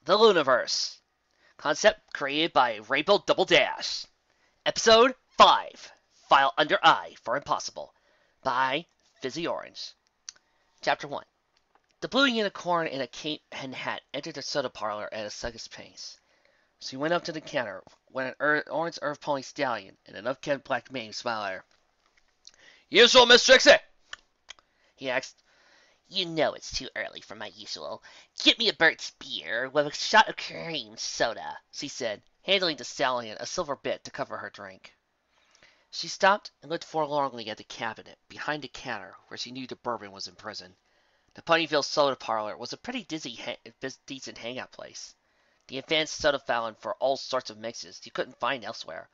The Lunaverse. Concept created by RainbowDoubleDash. Episode 5. File under I for Impossible. By Fizzy Orange. Chapter 1. The blue unicorn in a cape and hat entered the soda parlor at a sluggish pace. She went up to the counter when an orange earth pony stallion and an unkempt black mane smiled at her. "Usual, Miss Trixie?" he asked. "You know it's too early for my usual. Get me a Burt's beer with a shot of cream soda," she said, handing the stallion a silver bit to cover her drink. She stopped and looked forlornly at the cabinet behind the counter where she knew the bourbon was in prison. The Ponyville soda parlor was a pretty decent hangout place. The advanced soda fountain for all sorts of mixes you couldn't find elsewhere.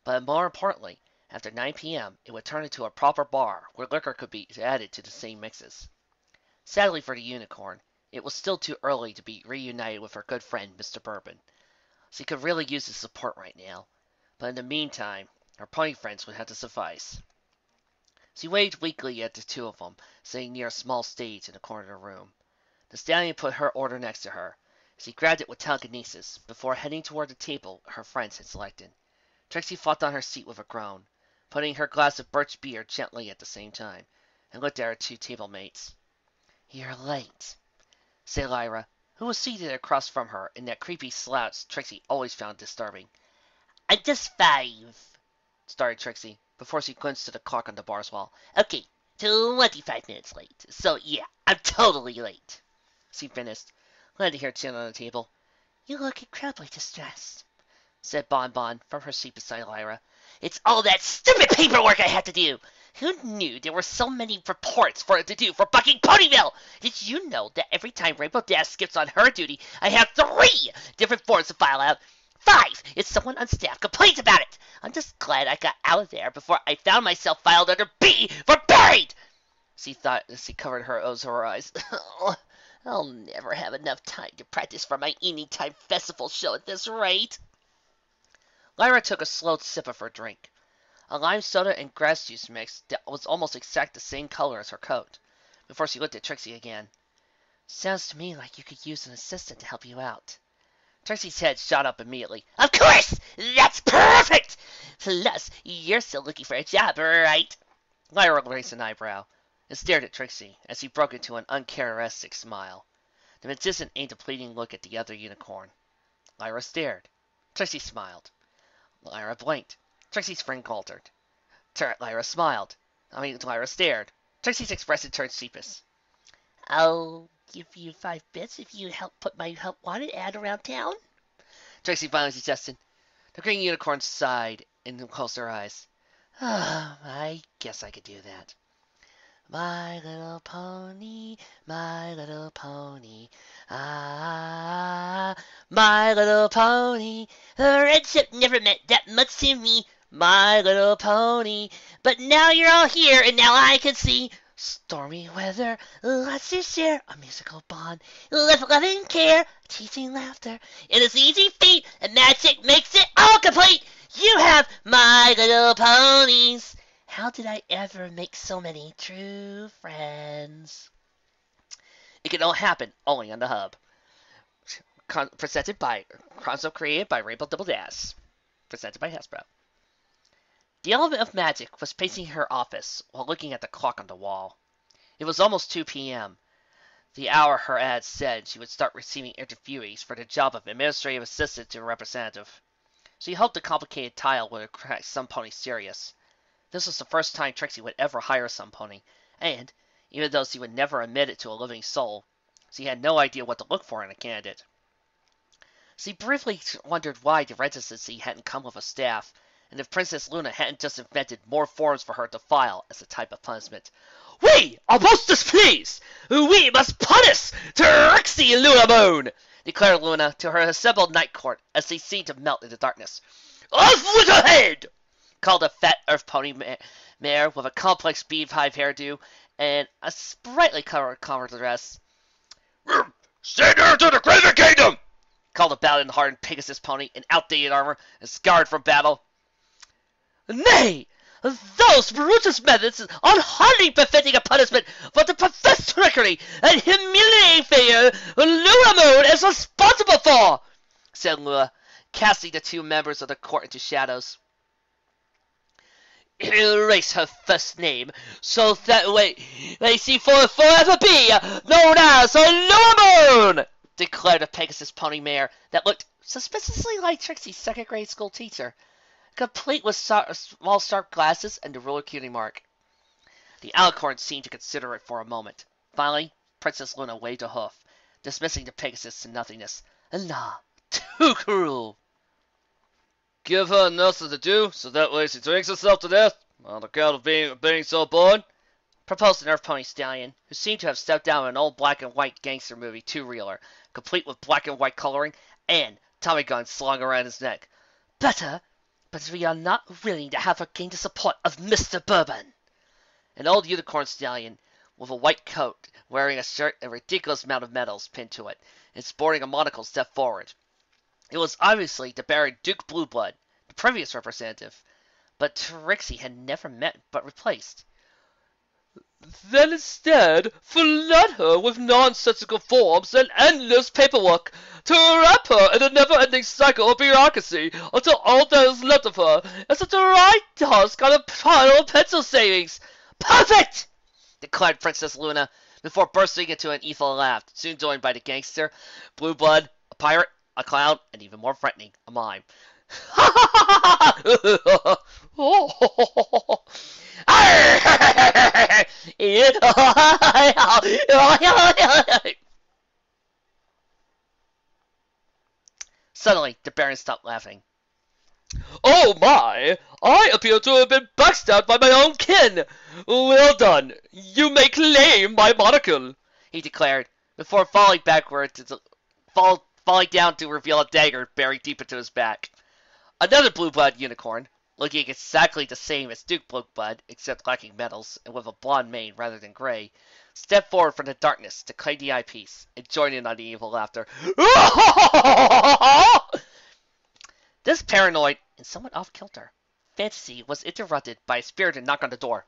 But more importantly, after 9 p.m., it would turn into a proper bar where liquor could be added to the same mixes. Sadly for the unicorn, it was still too early to be reunited with her good friend, Mr. Bourbon. She could really use his support right now, but in the meantime, her pony friends would have to suffice. She waved weakly at the two of them, sitting near a small stage in the corner of the room. The stallion put her order next to her. She grabbed it with telekinesis before heading toward the table her friends had selected. Trixie flopped on her seat with a groan, putting her glass of birch beer gently at the same time, and looked at her two table mates. "You're late," said Lyra, who was seated across from her in that creepy slouch Trixie always found disturbing. "I'm just 5," started Trixie, before she glanced at the clock on the bar's wall. "Okay, 25 minutes late. So yeah, I'm totally late," she finished, landing her chin on the table. "You look incredibly distressed," said Bon Bon from her seat beside Lyra. "It's all that stupid paperwork I have to do! Who knew there were so many reports for it to do for bucking Ponyville? Did you know that every time Rainbow Dash skips on her duty, I have 3 different forms to file out? 5 if someone on staff complains about it! I'm just glad I got out of there before I found myself filed under B for buried!" She thought as she covered her eyes. I'll never have enough time to practice for my evening time festival show at this rate. Lyra took a slow sip of her drink. A lime soda and grass juice mix that was almost exact the same color as her coat, before she looked at Trixie again. "Sounds to me like you could use an assistant to help you out." Trixie's head shot up immediately. "Of course! That's perfect! Plus, you're still looking for a job, right?" Lyra raised an eyebrow and stared at Trixie as he broke into an uncharacteristic smile. The magician aimed a pleading look at the other unicorn. Lyra stared. Trixie smiled. Lyra blinked. Trixie's friend faltered. Lyra smiled. Lyra stared. Trixie's expression turned sheepish. "I'll give you 5 bits if you help put my help wanted ad around town," Trixie finally suggested. The green unicorn sighed and closed her eyes. "I guess I could do that. My little pony, my little pony, ah, my little pony. Friendship never meant that much to me, my little pony. But now you're all here, and now I can see stormy weather, lots to share, a musical bond, with love and care, teasing laughter. It is easy feat, and magic makes it all complete. You have my little ponies. How did I ever make so many true friends?" It can all happen only on the hub. Presented by Concept created by RainbowDoubleDash. Presented by Hasbro. The element of magic was pacing her office while looking at the clock on the wall. It was almost 2 p.m., the hour her ad said she would start receiving interviewees for the job of administrative assistant to a representative. She hoped the complicated title would attract some pony serious. This was the first time Trixie would ever hire some pony, and, even though she would never admit it to a living soul, she had no idea what to look for in a candidate. She briefly wondered why the residency hadn't come with a staff, and if Princess Luna hadn't just invented more forms for her to file as a type of punishment. "We are most displeased! We must punish Trixie Lunamoon!" declared Luna to her assembled night court as they seemed to melt in the darkness. "Off with her head!" called a fat earth pony mare with a complex beehive hairdo and a sprightly covered dress. "Send her to the Craven Kingdom!" called a battle-hardened Pegasus pony in outdated armor and scarred from battle. "Nay, Those brutus methods are hardly befitting a punishment for the professed trickery and humiliating failure Lunaverse is responsible for, said Lua, casting the two members of the court into shadows. Erase her first name, so that way she will forever be known as Lunaverse, declared a Pegasus pony mare that looked suspiciously like Trixie's second-grade school teacher, complete with small sharp glasses and the ruler cutie mark. The alicorn seemed to consider it for a moment. Finally, Princess Luna waved a hoof, dismissing the Pegasus to nothingness. Allah, too cruel! Give her nothing to do, so that way she drinks herself to death, on account of being so bored, proposed the Nerf Pony Stallion, who seemed to have stepped down an old black and white gangster movie two-reeler, complete with black and white coloring and Tommy guns slung around his neck. Better, but we are not willing to have her gain the support of Mr. Bourbon. An old unicorn stallion with a white coat, wearing a shirt and a ridiculous amount of medals pinned to it, and sporting a monocle, stepped forward. It was obviously the Baron Duke Blueblood, the previous representative, but Trixie had never met but replaced. Then instead, flood her with nonsensical forms and endless paperwork, to wrap her in a never-ending cycle of bureaucracy until all that is left of her is a dry husk on a pile of pencil savings. Perfect! Declared Princess Luna, before bursting into an evil laugh, soon joined by the gangster, Blue Blood, a pirate, a clown, and even more threatening, a mime. Suddenly, the Baron stopped laughing. Oh my! I appear to have been backstabbed by my own kin! Well done! You may claim my monocle! He declared, before falling backward falling down to reveal a dagger buried deep into his back. Another blue-blood unicorn, looking exactly the same as Duke Blueblood, except lacking medals and with a blonde mane rather than gray, stepped forward from the darkness to claim the eyepiece and join in on the evil laughter. This paranoid and somewhat off-kilter fantasy was interrupted by a spirited knock on the door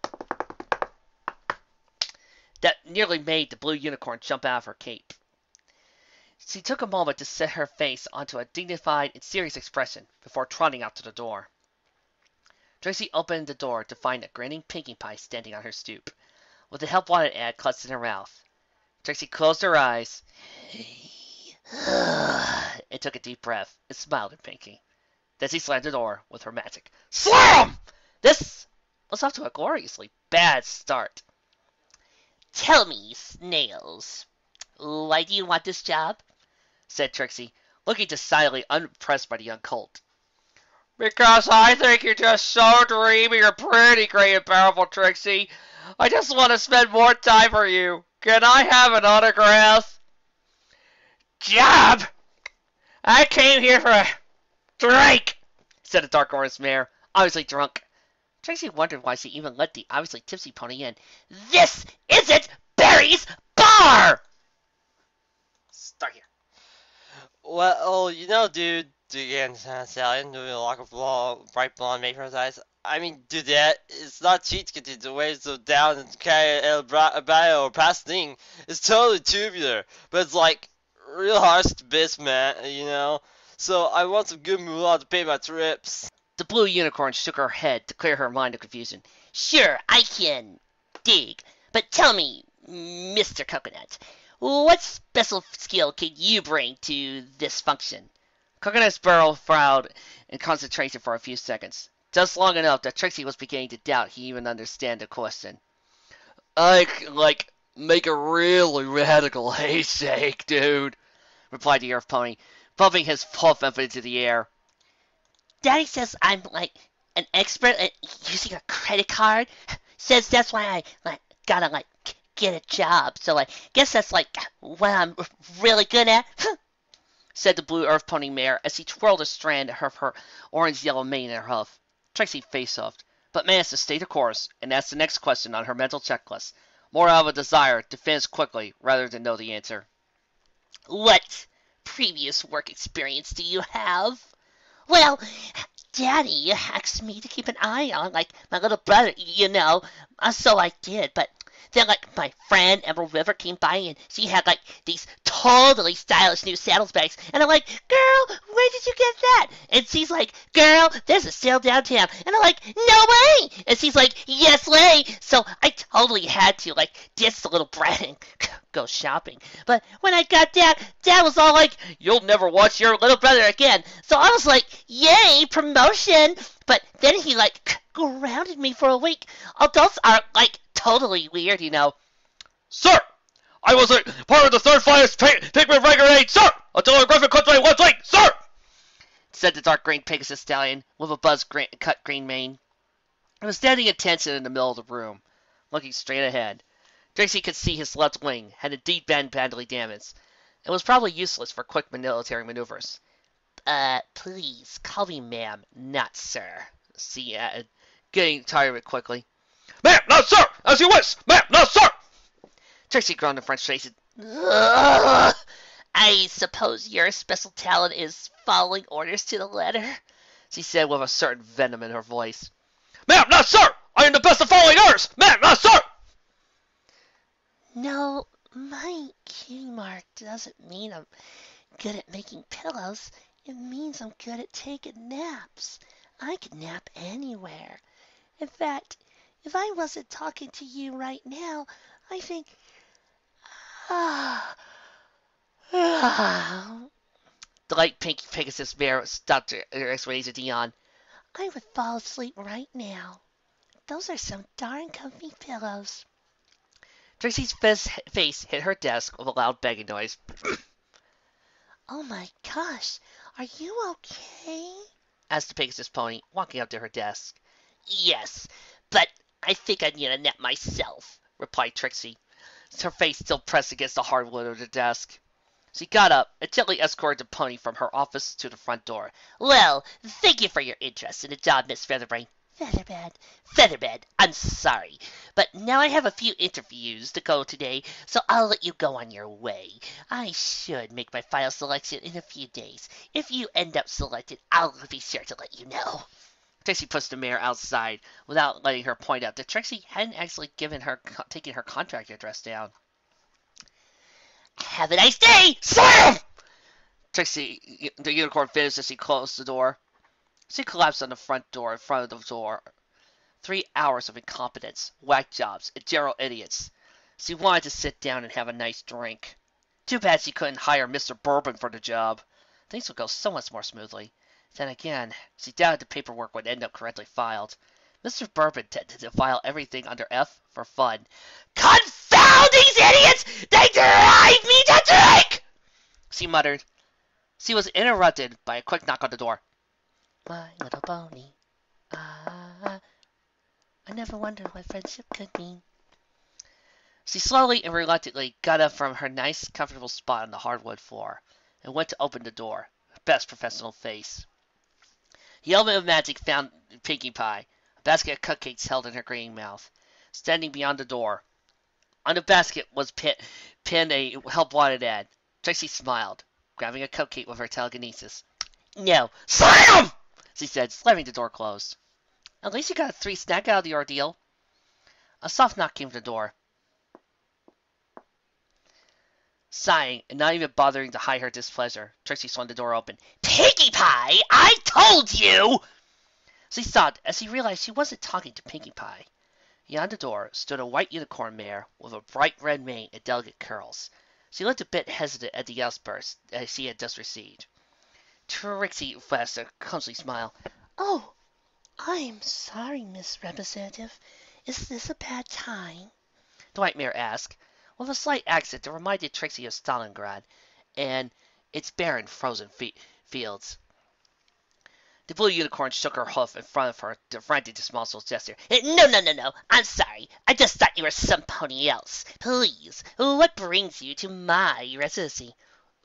that nearly made the blue unicorn jump out of her cape. She took a moment to set her face onto a dignified and serious expression before trotting out to the door. Trixie opened the door to find a grinning Pinkie Pie standing on her stoop, with the help wanted ad clutched in her mouth. Trixie closed her eyes and took a deep breath and smiled at Pinkie. Then she slammed the door with her magic. Slam! This was off to a gloriously bad start. Tell me, Snails, why do you want this job? Said Trixie, looking decidedly unimpressed by the young colt. Because I think you're just so dreamy, you're pretty great and powerful, Trixie. I just want to spend more time for you. Can I have an autograph? Job? I came here for a drink, said the dark orange mare, obviously drunk. Trixie wondered why she even let the obviously tipsy pony in. This isn't Barry's bar! Start here. Well, you know, dude, again, Stallion, doing a lock of bright blonde made for his eyes. I mean, dude, that it's not cheap to get the waves so down and carry el bio or past thing. It's totally tubular, but it's like real harsh to bits, man, you know? So I want some good moolah to pay my trips. The blue unicorn shook her head to clear her mind of confusion. Sure, I can dig, but tell me, Mr. Coconut, what special skill can you bring to this function? Coconut's barrel frowned in concentration for a few seconds, just long enough that Trixie was beginning to doubt he even understood the question. I can, make a really radical hayshake, dude, replied the Earth Pony, pumping his puff up into the air. Daddy says I'm, an expert at using a credit card. Says that's why I, gotta, get a job. So I guess that's, what I'm really good at. Said the blue Earth Pony mare as he twirled a strand of her orange-yellow mane in her hoof. Trixie face-huffed, but managed to stay the course and asked the next question on her mental checklist, more out of a desire to finish quickly rather than know the answer. What previous work experience do you have? Well, Daddy asked me to keep an eye on, like, my little brother, you know. So I did, but then, like, my friend Emerald River came by and she had, like, these totally stylish new saddlebags. And I'm like, girl, where did you get that? And she's like, girl, there's a sale downtown. And I'm like, no way! And she's like, yes way! So I totally had to, like, ditch the little brat and go shopping. But when I got Dad was all like, you'll never watch your little brother again. So I was like, yay, promotion. But then he, like, grounded me for a week. Adults are, like, totally weird, you know. Sir! I was a part of the third finest pigment brigade, sir! Until a griffin cut my one leg, sir! Said the dark green Pegasus stallion with a cut green mane. He was standing at attention in the middle of the room, looking straight ahead. Trixie could see his left wing had a deep bend badly damaged. It was probably useless for quick military maneuvers. Please, call me ma'am, not sir, she added, getting tired of it quickly. Ma'am, not sir! As you wish! Ma'am, not sir! Trixie groaned in frustration. Ugh, I suppose your special talent is following orders to the letter, she said with a certain venom in her voice. Ma'am, not sir! I am the best of following orders! Ma'am, not sir! No, my cutie mark doesn't mean I'm good at making pillows. It means I'm good at taking naps. I can nap anywhere. In fact, if I wasn't talking to you right now, I think... The light pink Pegasus bear stopped her X-rays at Dion. I would fall asleep right now. Those are some darn comfy pillows. Trixie's face hit her desk with a loud banging noise. Oh my gosh, are you okay? Asked the Pegasus pony, walking up to her desk. Yes, but I think I need a nap myself, replied Trixie, her face still pressed against the hardwood of the desk. She got up and gently escorted the pony from her office to the front door. Well, thank you for your interest in the job, Miss Featherbrain. Featherbed, I'm sorry, but now I have a few interviews to go today, so I'll let you go on your way. I should make my final selection in a few days. If you end up selected, I'll be sure to let you know. Trixie pushed the mare outside without letting her point out that Trixie hadn't actually taken her contract address down. Have a nice day! Slam! Trixie, the unicorn finished as she closed the door. She collapsed on the front door in front of the door. 3 hours of incompetence, whack jobs, and general idiots. She wanted to sit down and have a nice drink. Too bad she couldn't hire Mr. Bourbon for the job. Things would go so much more smoothly. Then again, she doubted the paperwork would end up correctly filed. Mr. Bourbon tended to file everything under F for fun. Confound these idiots! They drive me to drink! She muttered. She was interrupted by a quick knock on the door. My little pony, I never wondered what friendship could mean. She slowly and reluctantly got up from her nice, comfortable spot on the hardwood floor and went to open the door, her best professional face. The element of magic found Pinkie Pie, a basket of cupcakes held in her grinning mouth, standing beyond the door. On the basket was pinned a help-wanted ad. Trixie smiled, grabbing a cupcake with her telekinesis. No, slam! She said, slamming the door closed. At least you got a 3 snack out of the ordeal. A soft knock came to the door. Sighing, and not even bothering to hide her displeasure, Trixie swung the door open. Pinkie Pie! I told you! She stopped as she realized she wasn't talking to Pinkie Pie. Beyond the door stood a white unicorn mare with a bright red mane and delicate curls. She looked a bit hesitant at the outburst she had just received. Trixie flashed a clumsy smile. Oh, I'm sorry, Miss Representative. Is this a bad time? The white mare asked, with a slight accent that reminded Trixie of Stalingrad and its barren, frozen fields. The blue unicorn shook her hoof in front of her, a frantic, dismal gesture. No. I'm sorry. I just thought you were some pony else. Please, what brings you to my residency?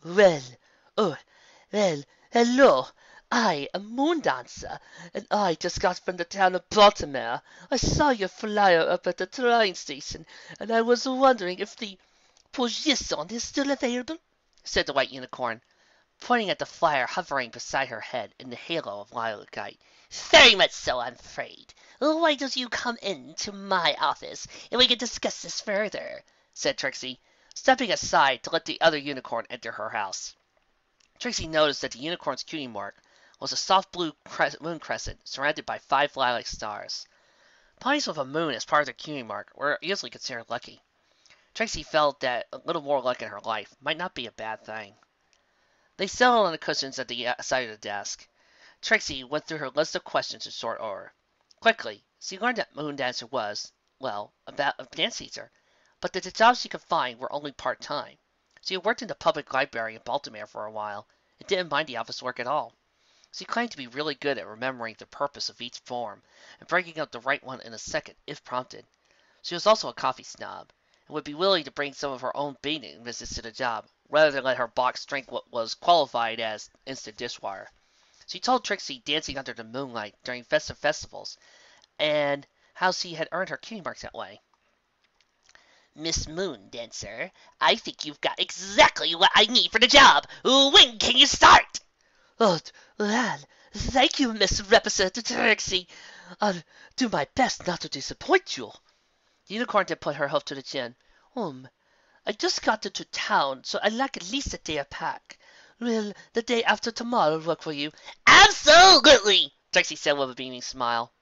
Well, hello. I am Moondancer, and I just got from the town of Baltimore. I saw your flyer up at the train station, and I was wondering if the position is still available, said the white unicorn, pointing at the flyer hovering beside her head in the halo of lilac light. "Very much so, I'm afraid. Why don't you come into my office, and we can discuss this further," said Trixie, stepping aside to let the other unicorn enter her house. Trixie noticed that the unicorn's cutie mark was a soft blue moon crescent surrounded by 5 lilac stars. Ponies with a moon as part of their cutie mark were usually considered lucky. Trixie felt that a little more luck in her life might not be a bad thing. They settled on the cushions at the side of the desk. Trixie went through her list of questions in short order. Quickly, she learned that Moon Dancer was, well, about a dance teacher, but that the jobs she could find were only part-time. She had worked in the public library in Baltimore for a while and didn't mind the office work at all. She claimed to be really good at remembering the purpose of each form and breaking out the right one in a second if prompted. She was also a coffee snob, and would be willing to bring some of her own bathing visits to the job, rather than let her box drink what was qualified as instant dishwater. She told Trixie dancing under the moonlight during festivals, and how she had earned her cutie marks that way. "Miss Moon Dancer, I think you've got exactly what I need for the job. When can you start?" "Oh, well, thank you, Miss Representative Trixie. I'll do my best not to disappoint you." The unicorn did put her hoof to the chin. I just got into town, so I lack at least a day to pack. Will the day after tomorrow work for you?" "Absolutely," Trixie said with a beaming smile.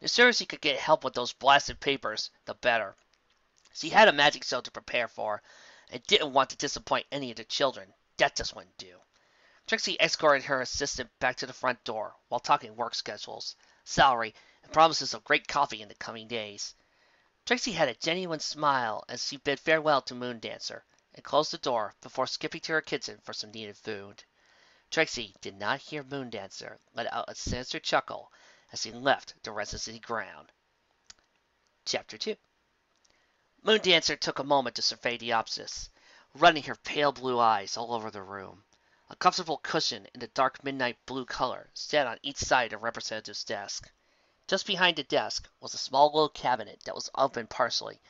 The sooner she could get help with those blasted papers, the better. She had a magic show to prepare for, and didn't want to disappoint any of the children. That just wouldn't do. Trixie escorted her assistant back to the front door, while talking work schedules, salary, and promises of great coffee in the coming days. Trixie had a genuine smile as she bid farewell to Moon Dancer, and closed the door before skipping to her kitchen for some needed food. Trixie did not hear Moon Dancer let out a sinister chuckle as she left the residency ground. Chapter 2. Moon Dancer took a moment to survey the office, running her pale blue eyes all over the room. A comfortable cushion in the dark midnight blue color sat on each side of the representative's desk. Just behind the desk was a small little cabinet that was open partially,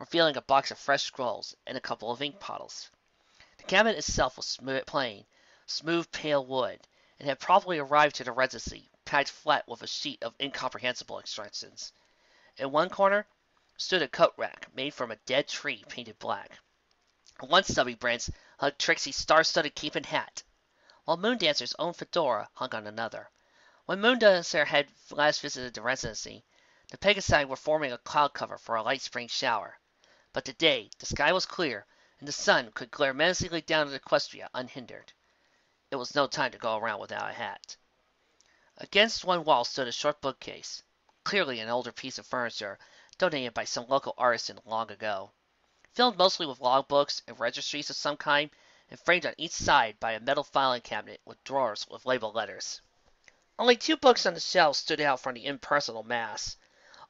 revealing a box of fresh scrolls and a couple of ink bottles. The cabinet itself was plain, smooth pale wood, and had probably arrived to the residency packed flat with a sheet of incomprehensible instructions. In one corner stood a coat rack made from a dead tree painted black. One stubby branch hung Trixie's star-studded cape and hat, while Moon Dancer's own fedora hung on another. When Moon Dancer had last visited the residency, the Pegasi were forming a cloud cover for a light spring shower. But today the sky was clear, and the sun could glare menacingly down at Equestria unhindered. It was no time to go around without a hat. Against one wall stood a short bookcase, clearly an older piece of furniture donated by some local artisan long ago, filled mostly with logbooks and registries of some kind, and framed on each side by a metal filing cabinet with drawers with labeled letters. Only 2 books on the shelves stood out from the impersonal mass: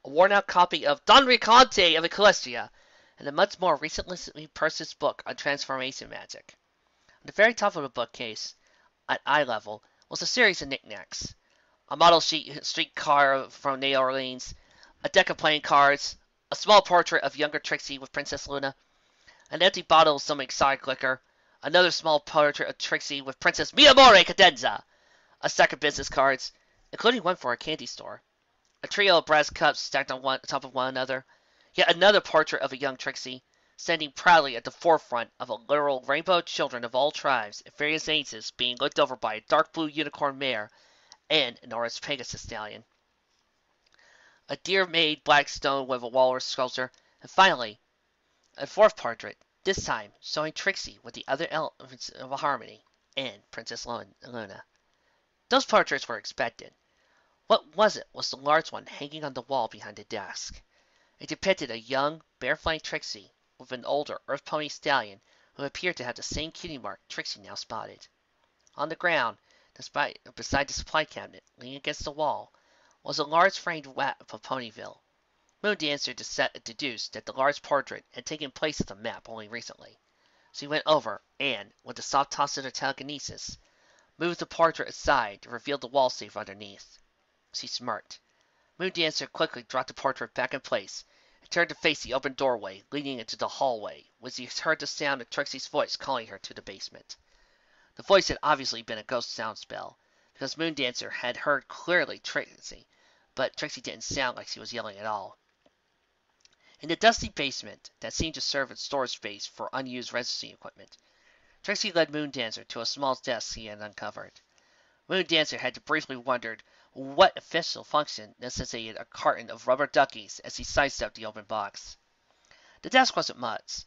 a worn-out copy of Don Riconte of Equestria, and a much more recently purchased book on transformation magic. On the very top of the bookcase, at eye level, was a series of knickknacks: a model street car from New Orleans, a deck of playing cards, a small portrait of younger Trixie with Princess Luna, an empty bottle of some exotic liquor, another small portrait of Trixie with Princess Mi Amore Cadenza, a stack of business cards, including one for a candy store, a trio of brass cups stacked on top of one another, yet another portrait of a young Trixie, standing proudly at the forefront of a literal rainbow of children of all tribes and various ages being looked over by a dark blue unicorn mare and an orange Pegasus stallion, a deer-made black stone with a walrus sculpture, and finally, a 4th portrait, this time showing Trixie with the other elements of harmony and Princess Luna. Those portraits were expected. What was it was the large one hanging on the wall behind the desk. It depicted a young, bare-flanked Trixie with an older Earth Pony stallion who appeared to have the same cutie mark Trixie now spotted. On the ground, beside the supply cabinet, leaning against the wall, was a large framed map of Ponyville. Moon Dancer deduced that the large portrait had taken place of the map only recently. She went over and, with a soft toss of her telekinesis, moved the portrait aside to reveal the wall safe underneath. She smirked. Moon Dancer quickly dropped the portrait back in place and turned to face the open doorway leading into the hallway, when she heard the sound of Trixie's voice calling her to the basement. The voice had obviously been a ghost sound spell, because Moondancer had heard clearly Trixie, but Trixie didn't sound like she was yelling at all. In the dusty basement that seemed to serve as storage space for unused registering equipment, Trixie led Moondancer to a small desk he had uncovered. Moondancer had briefly wondered what official function necessitated a carton of rubber duckies as he sidestepped the open box. The desk wasn't much.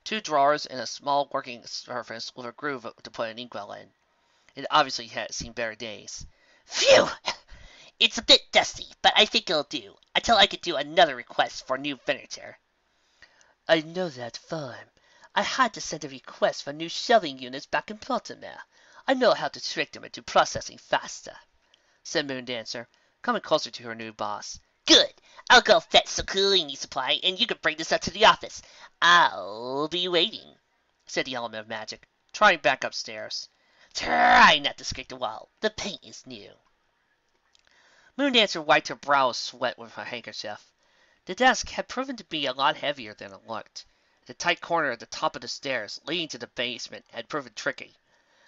2 drawers and a small working surface with a groove to put an inkwell in. It obviously had seen better days. Phew! It's a bit dusty, but I think it'll do, until I can do another request for new furniture. I know that farm. I had to send a request for new shelving units back in Baltimore. I know how to trick them into processing faster, said Moondancer, coming closer to her new boss. Good. I'll go fetch some cleaning supply, and you can bring this up to the office. I'll be waiting, said the element of magic, trotting back upstairs. Try not to scrape the wall. The paint is new. Moondancer wiped her brow of sweat with her handkerchief. The desk had proven to be a lot heavier than it looked. The tight corner at the top of the stairs leading to the basement had proven tricky.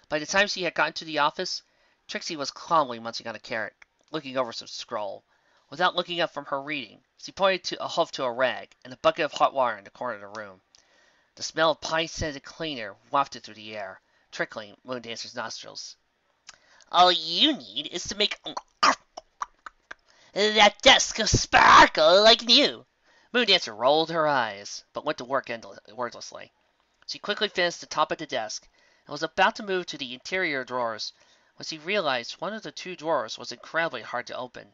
By the time she had gotten to the office, Trixie was calmly munching on a carrot, looking over some scroll. Without looking up from her reading, she pointed to a rag and a bucket of hot water in the corner of the room. The smell of pine-scented cleaner wafted through the air, trickling Moondancer's nostrils. All you need is to make that desk sparkle like new. Moondancer rolled her eyes, but went to work wordlessly. She quickly finished the top of the desk, and was about to move to the interior drawers, when she realized one of the 2 drawers was incredibly hard to open.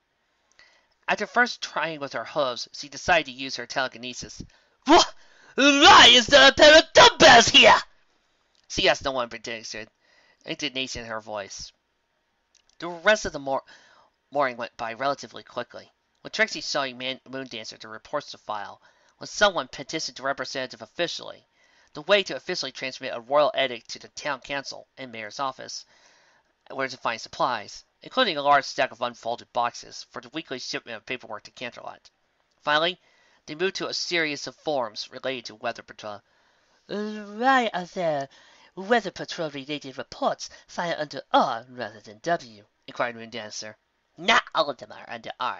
After first trying with her hooves, she decided to use her telekinesis. Why is there a pair of dumbbells here? She asked no one predicted, indignation in her voice. The rest of the morning went by relatively quickly. When Trixie saw Moondancer to report to file, when someone petitioned the representative officially, the way to officially transmit a royal edict to the town council and mayor's office, where to find supplies, including a large stack of unfolded boxes for the weekly shipment of paperwork to Canterlot. Finally, they moved to a series of forms related to Weather Patrol. Why are there Weather Patrol-related reports filed under R rather than W? Inquired Moondancer. Not all of them are under R,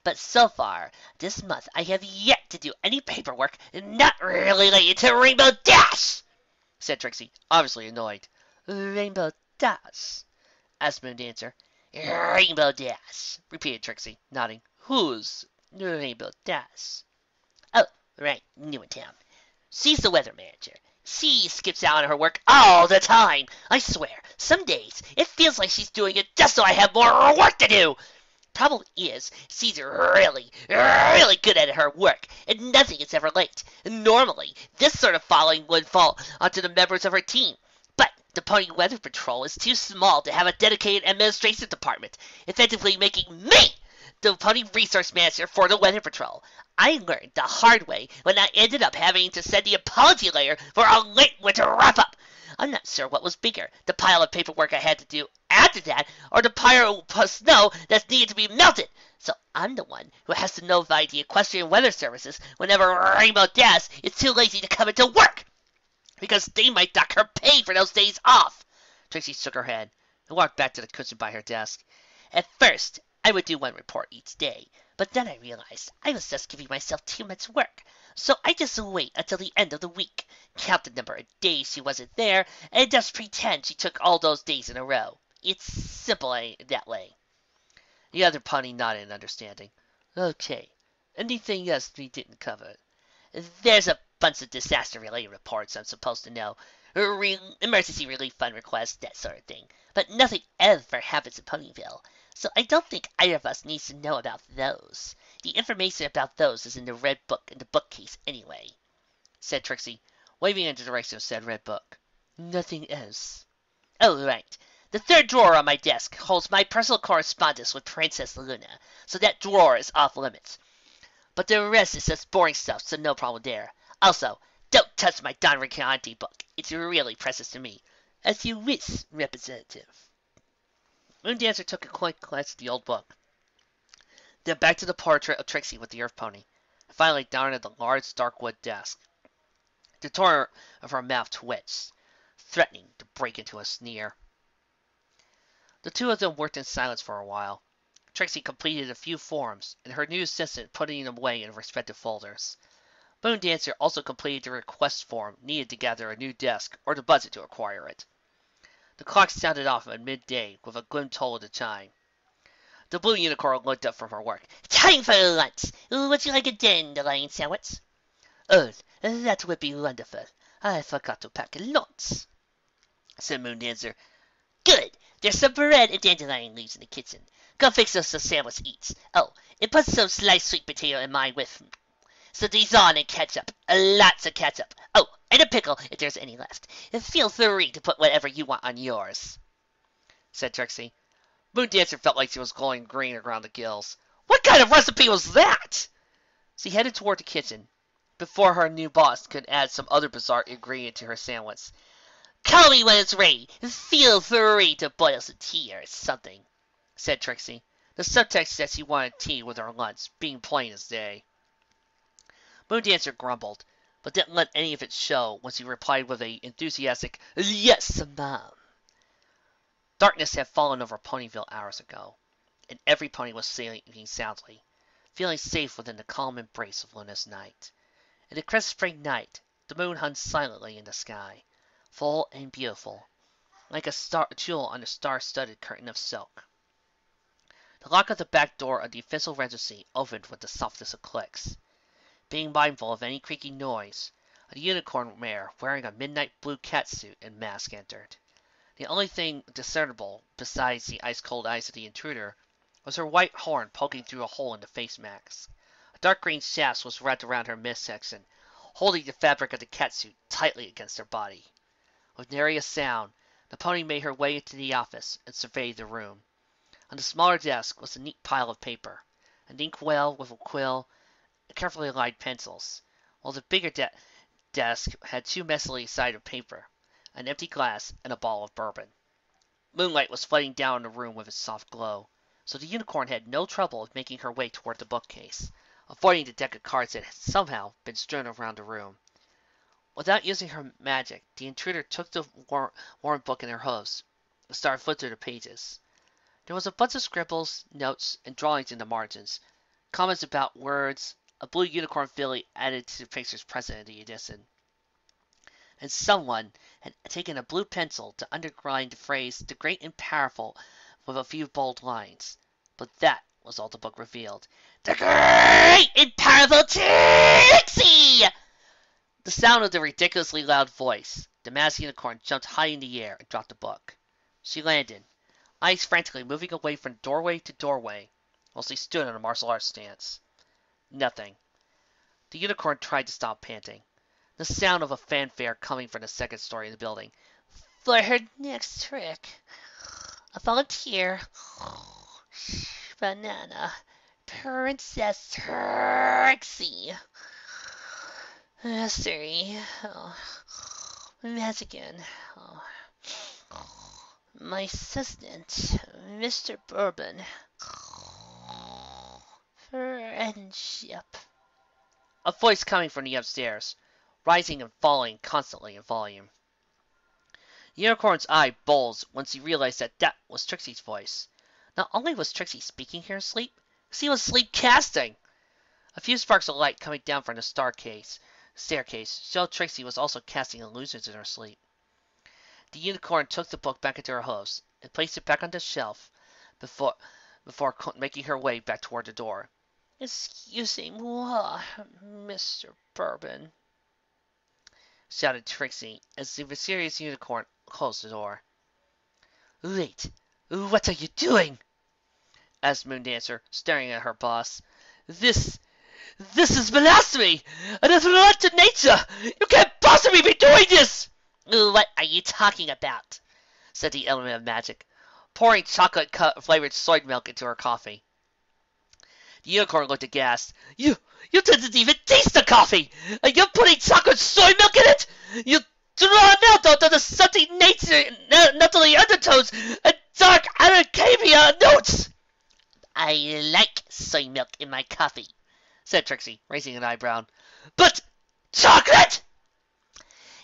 but so far, this month I have yet to do any paperwork not related to Rainbow Dash, said Trixie, obviously annoyed. Rainbow Dash? Asked Moondancer. Rainbow Dash, repeated Trixie, nodding. Who's Rainbow Dash? Oh, right, new in town. She's the weather manager. She skips out on her work all the time. I swear, some days it feels like she's doing it just so I have more work to do. Problem is, she's really, really good at her work, and nothing is ever late. Normally, this sort of following would fall onto the members of her team. But the Pony Weather Patrol is too small to have a dedicated administration department, effectively making me the Pony Resource Manager for the Weather Patrol. I learned the hard way when I ended up having to send the apology letter for a late winter wrap-up. I'm not sure what was bigger, the pile of paperwork I had to do after that, or the pile of snow that needed to be melted. So I'm the one who has to notify the Equestrian Weather Services whenever Rainbow Dash is too lazy to come into work, because they might dock her pay for those days off. Trixie shook her head and walked back to the cushion by her desk. At first, I would do one report each day, but then I realized I was just giving myself too much work. So I just wait until the end of the week, count the number of days she wasn't there, and just pretend she took all those days in a row. It's simple that way. The other pony nodded in understanding. Okay. Anything else we didn't cover? There's a bunch of disaster-related reports I'm supposed to know. Emergency relief fund requests, that sort of thing. But nothing ever happens in Ponyville. So I don't think either of us needs to know about those. The information about those is in the red book in the bookcase anyway, said Trixie, waving in the direction of said red book. Nothing else. Oh, right. The 3rd drawer on my desk holds my personal correspondence with Princess Luna, so that drawer is off limits. But the rest is just boring stuff, so no problem there. Also, don't touch my Don Riccante book. It's really precious to me. As you wish, Representative. Moondancer took a quick glance at the old book, then back to the portrait of Trixie with the earth pony, and finally down at the large dark wood desk. The corner of her mouth twitched, threatening to break into a sneer. The two of them worked in silence for a while. Trixie completed a few forms, and her new assistant putting them away in respective folders. Moondancer also completed the request form needed to gather a new desk or the budget to acquire it. The clock sounded off at midday with a glim toll of the chime. The blue unicorn looked up from her work. Time for lunch. Would you like a dandelion sandwich? Oh, that would be wonderful. I forgot to pack a lunch, said Moondancer. Good. There's some bread and dandelion leaves in the kitchen. Go fix us a sandwich each. Oh, and put some sliced sweet potato in mine with some Dijon and ketchup. Lots of ketchup. Oh, and a pickle if there's any left. Feel free to put whatever you want on yours, said Trixie. Moondancer felt like she was glowing green around the gills. What kind of recipe was that? She headed toward the kitchen, before her new boss could add some other bizarre ingredient to her sandwich. Call me when it's ready. Feel free to boil some tea or something, said Trixie. The subtext said she wanted tea with her lunch, being plain as day. Moondancer grumbled, but didn't let any of it show when she replied with an enthusiastic, "Yes, Mom." Darkness had fallen over Ponyville hours ago, and every pony was sleeping soundly, feeling safe within the calm embrace of Luna's night. In the crisp spring night, the moon hung silently in the sky, full and beautiful, like a jewel on a star-studded curtain of silk. The lock of the back door of the official regency opened with the softest of clicks. Being mindful of any creaking noise, a unicorn mare wearing a midnight blue catsuit and mask entered. The only thing discernible, besides the ice-cold eyes of the intruder, was her white horn poking through a hole in the face mask. A dark green shaft was wrapped around her midsection, holding the fabric of the catsuit tightly against her body. With nary a sound, the pony made her way into the office and surveyed the room. On the smaller desk was a neat pile of paper, an inkwell with a quill, and carefully lined pencils, while the bigger desk had two messily sided paper, an empty glass, and a bottle of bourbon. Moonlight was flooding down on the room with its soft glow, so the unicorn had no trouble in making her way toward the bookcase, avoiding the deck of cards that had somehow been strewn around the room. Without using her magic, the intruder took the worn book in her hooves and started flipping through the pages. There was a bunch of scribbles, notes, and drawings in the margins, comments about words, a blue unicorn filly added to the pictures present in the edition. And someone had taken a blue pencil to underline the phrase "the great and powerful" with a few bold lines. But that was all the book revealed. The great and powerful Trixie! The sound of the ridiculously loud voice, the masked unicorn jumped high in the air and dropped the book. She landed, eyes frantically moving away from doorway to doorway, while she stood in a martial arts stance. Nothing. The unicorn tried to stop panting. The sound of a fanfare coming from the second story of the building. For her next trick, a volunteer, Banana, Princess Trixie, Mystery, Mexican, my assistant, Mr. Bourbon, friendship. A voice coming from the upstairs, rising and falling constantly in volume. The unicorn's eye bulged when she realized that that was Trixie's voice. Not only was Trixie speaking her sleep, she was sleep casting. A few sparks of light coming down from the staircase showed Trixie was also casting illusions in her sleep. The unicorn took the book back into her hooves and placed it back on the shelf before making her way back toward the door. Excusez-moi, Mr. Bourbon, shouted Trixie as the mysterious unicorn closed the door. Wait, what are you doing? asked Moondancer, staring at her boss. This is blasphemy! An affront to nature! You can't possibly be doing this! What are you talking about? said the element of magic, pouring chocolate-flavored soy milk into her coffee. The unicorn looked aghast. You didn't even taste the coffee! And you're putting chocolate soy milk in it! You draw out of the salty nature, nutty undertones, and dark arcabia notes! I like soy milk in my coffee, said Trixie, raising an eyebrow. But chocolate!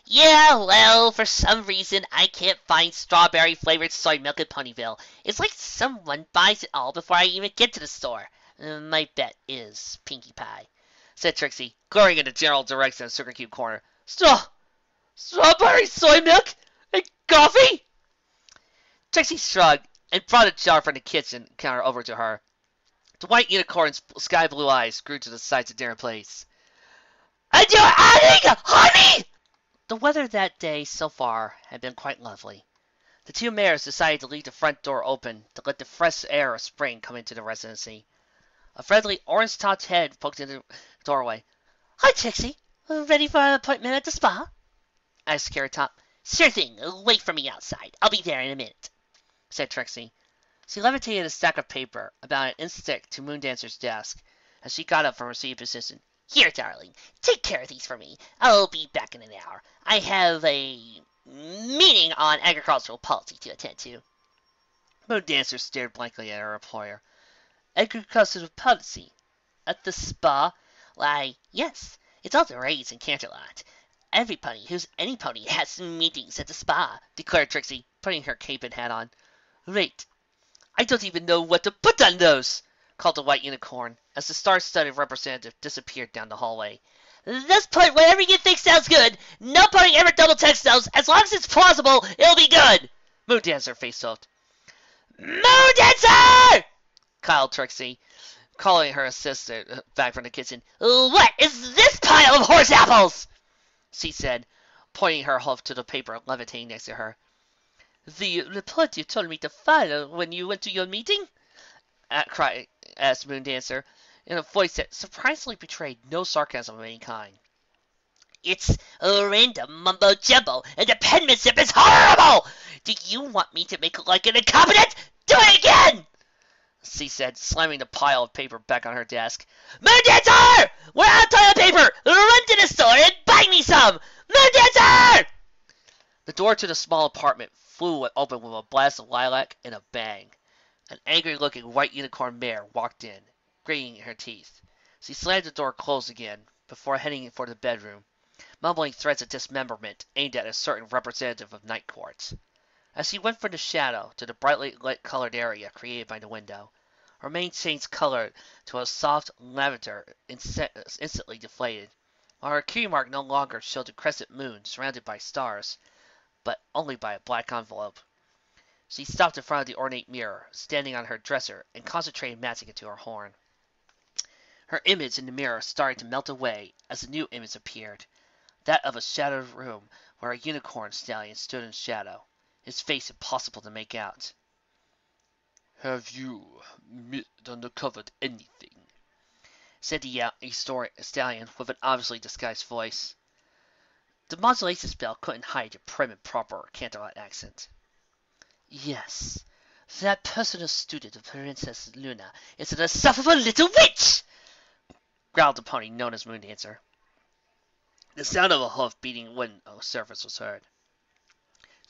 Yeah, well, for some reason I can't find strawberry-flavored soy milk in Ponyville. It's like someone buys it all before I even get to the store. My bet is Pinkie Pie, said Trixie, glaring in the general direction of Sugar Cube Corner. Strawberry soy milk? And coffee? Trixie shrugged and brought a jar from the kitchen counter over to her. The white unicorn's sky blue eyes grew to the sides of their place. And you're adding honey! The weather that day so far had been quite lovely. The two mares decided to leave the front door open to let the fresh air of spring come into the residency. A friendly orange-topped head poked in the doorway. Hi, Trixie. Ready for an appointment at the spa? Asked Carrot Top. Sure thing. Wait for me outside. I'll be there in a minute, said Trixie. She levitated a stack of paper about an inch thick to Moondancer's desk as she got up from her seated position. Here, darling. Take care of these for me. I'll be back in an hour. I have a meeting on agricultural policy to attend to. Moondancer stared blankly at her employer. Agricultural policy? At the spa? Why, yes. It's all the rage in Canterlot. Every pony who's any pony has meetings at the spa, declared Trixie, putting her cape and hat on. Wait. I don't even know what to put on those, called the white unicorn, as the star-studded representative disappeared down the hallway. Just put whatever you think sounds good. No pony ever double-checks those. As long as it's plausible, it'll be good. Moondancer face soft. Moondancer! Called Trixie, calling her assistant back from the kitchen. What is this pile of horse apples? She said, pointing her hoof to the paper levitating next to her. The report you told me to file when you went to your meeting? Asked Moondancer, in a voice that surprisingly betrayed no sarcasm of any kind. It's a random mumbo-jumbo, and the penmanship is horrible! Do you want me to make it like an incompetent? Do it again! She said, slamming the pile of paper back on her desk. Moondancer! We're out of toilet paper! Run to the store and buy me some! Moondancer! The door to the small apartment flew open with a blast of lilac and a bang. An angry-looking white unicorn mare walked in, grating her teeth. She slammed the door closed again before heading for the bedroom, mumbling threats of dismemberment aimed at a certain representative of Night Court. As she went from the shadow to the brightly lit-colored area created by the window, her mane changed color to a soft lavender instantly deflated, while her key mark no longer showed a crescent moon surrounded by stars, but only by a black envelope. She stopped in front of the ornate mirror, standing on her dresser, and concentrated matching it to her horn. Her image in the mirror started to melt away as a new image appeared, that of a shadowed room where a unicorn stallion stood in shadow, his face impossible to make out. Have you uncovered anything? Said the stallion with an obviously disguised voice. The modulation spell couldn't hide the prim and proper Canterlot accent. Yes, that personal student of Princess Luna is an insufferable little witch! Growled the pony known as Moondancer. The sound of a hoof beating wooden surface was heard.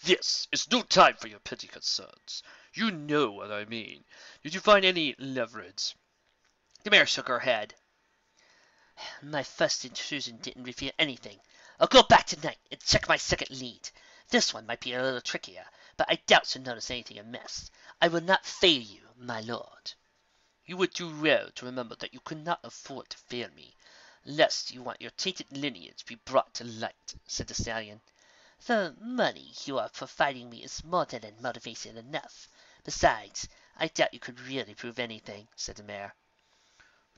This is no time for your petty concerns. You know what I mean. Did you find any leverage? The mare shook her head. My first intrusion didn't reveal anything. I'll go back tonight and check my second lead. This one might be a little trickier, but I doubt she'll notice anything amiss. I will not fail you, my lord. You would do well to remember that you cannot afford to fail me, lest you want your tainted lineage be brought to light, said the stallion. The money you are providing me is more than motivation enough. Besides, I doubt you could really prove anything, said the mare.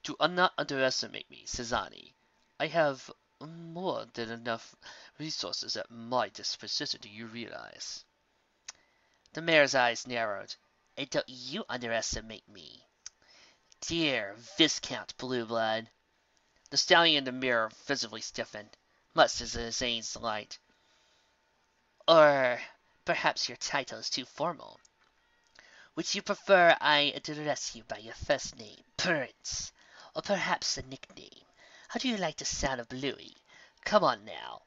Do not underestimate me, Cezanne. I have more than enough resources at my disposition, do you realize? The mare's eyes narrowed. And don't you underestimate me. Dear Viscount Blueblood. The stallion in the mirror visibly stiffened, much to Zane's delight. Or perhaps your title is too formal. Would you prefer I address you by your first name, Prince, or perhaps a nickname? How do you like the sound of Bluey? Come on now.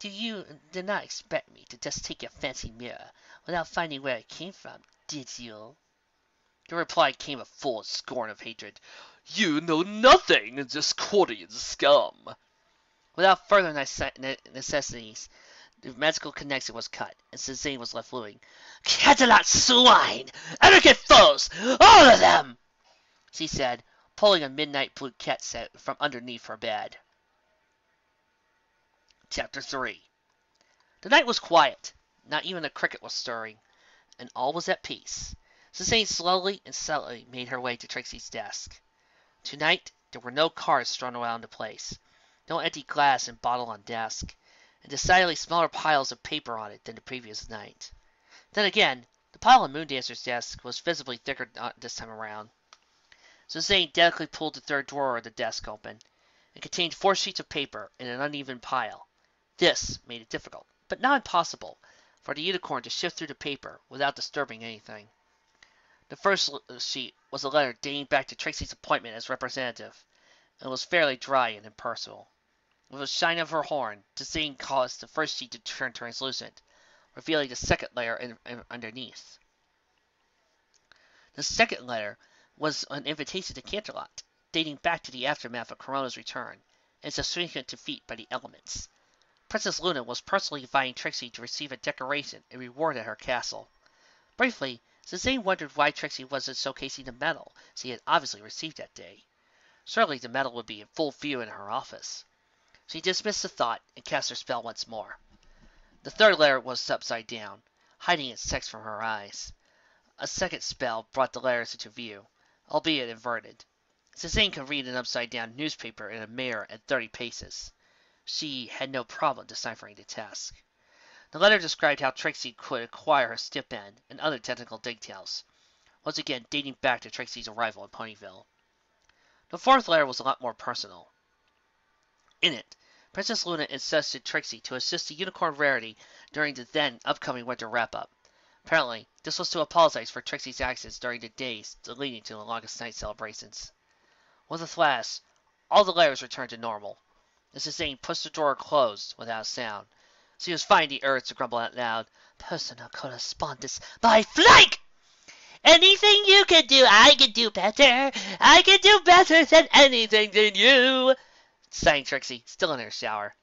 You did not expect me to just take your fancy mirror without finding where it came from, did you? The reply came a full scorn of hatred. You know nothing, discordian scum. Without further necessities, The magical connection was cut, and Sazane was left fluting. "Catalot swine! Arrogant foes! All of them!" she said, pulling a midnight blue cat set from underneath her bed. Chapter 3. The night was quiet. Not even a cricket was stirring, and all was at peace. Sazane slowly and subtly made her way to Trixie's desk. Tonight, there were no cards strewn around the place, no empty glass and bottle on desk, and decidedly smaller piles of paper on it than the previous night. Then again, the pile on Moondancer's desk was visibly thicker this time around. Suzanne delicately pulled the third drawer of the desk open. It contained 4 sheets of paper in an uneven pile. This made it difficult, but not impossible, for the unicorn to shift through the paper without disturbing anything. The first sheet was a letter dating back to Trixie's appointment as representative, and was fairly dry and impersonal. With a shine of her horn, Suzanne caused the first sheet to turn translucent, revealing the second layer underneath. The second letter was an invitation to Canterlot, dating back to the aftermath of Corona's return, and subsequent defeat by the elements. Princess Luna was personally inviting Trixie to receive a decoration and reward at her castle. Briefly, Suzanne wondered why Trixie wasn't showcasing the medal she had obviously received that day. Surely the medal would be in full view in her office. She dismissed the thought and cast her spell once more. The third letter was upside down, hiding its text from her eyes. A second spell brought the letters into view, albeit inverted. Suzanne could read an upside-down newspaper in a mirror at 30 paces. She had no problem deciphering the text. The letter described how Trixie could acquire her stipend and other technical details, once again dating back to Trixie's arrival in Ponyville. The fourth letter was a lot more personal. In it, Princess Luna insisted Trixie to assist the Unicorn Rarity during the then upcoming winter wrap-up. Apparently, this was to apologize for Trixie's actions during the days leading to the longest night celebrations. With a flash, all the letters returned to normal. Mrs. Zane pushed the drawer closed without a sound. She was finding the urge to grumble out loud. "Personal correspondence by flank! Anything you can do, I can do better. I can do better than anything than you," sang Trixie, still in her shower.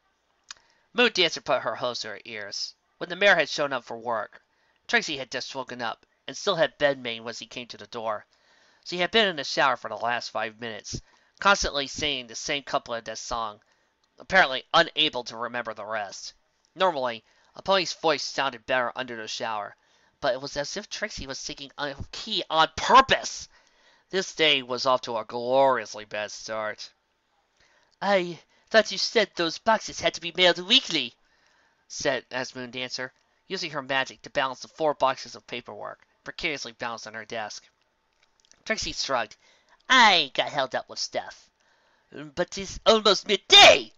Moondancer put her hose to her ears. When the mayor had shown up for work, Trixie had just woken up, and still had bedmate when she came to the door. She had been in the shower for the last 5 minutes, constantly singing the same couplet of that song, apparently unable to remember the rest. Normally, a pony's voice sounded better under the shower, but it was as if Trixie was singing a key on purpose. This day was off to a gloriously bad start. "I thought you said those boxes had to be mailed weekly," said Moondancer, using her magic to balance the 4 boxes of paperwork, precariously balanced on her desk. Trixie shrugged. "I got held up with stuff." "But it's almost midday,"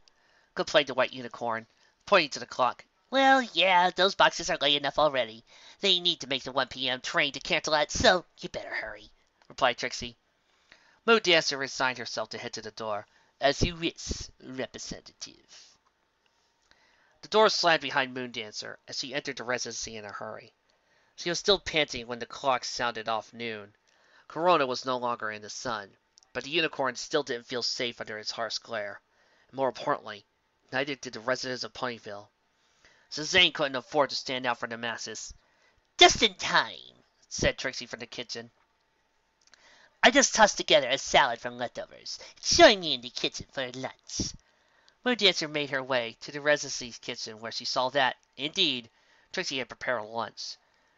complained the White Unicorn, pointing to the clock. "Well, yeah, those boxes are late enough already. They need to make the 1 p.m. train to Canterlot, so you better hurry," replied Trixie. Moondancer resigned herself to head to the door. "As you wish, representative." The door slammed behind Moondancer as she entered the residency in a hurry. She was still panting when the clock sounded off noon. Corona was no longer in the sun, but the unicorn still didn't feel safe under its harsh glare. And more importantly, neither did the residents of Ponyville. Suzanne couldn't afford to stand out from the masses. "Just in time," said Trixie from the kitchen. "I just tossed together a salad from leftovers. Join me in the kitchen for lunch." Moondancer made her way to the residency's kitchen, where she saw that, indeed, Trixie had prepared a lunch.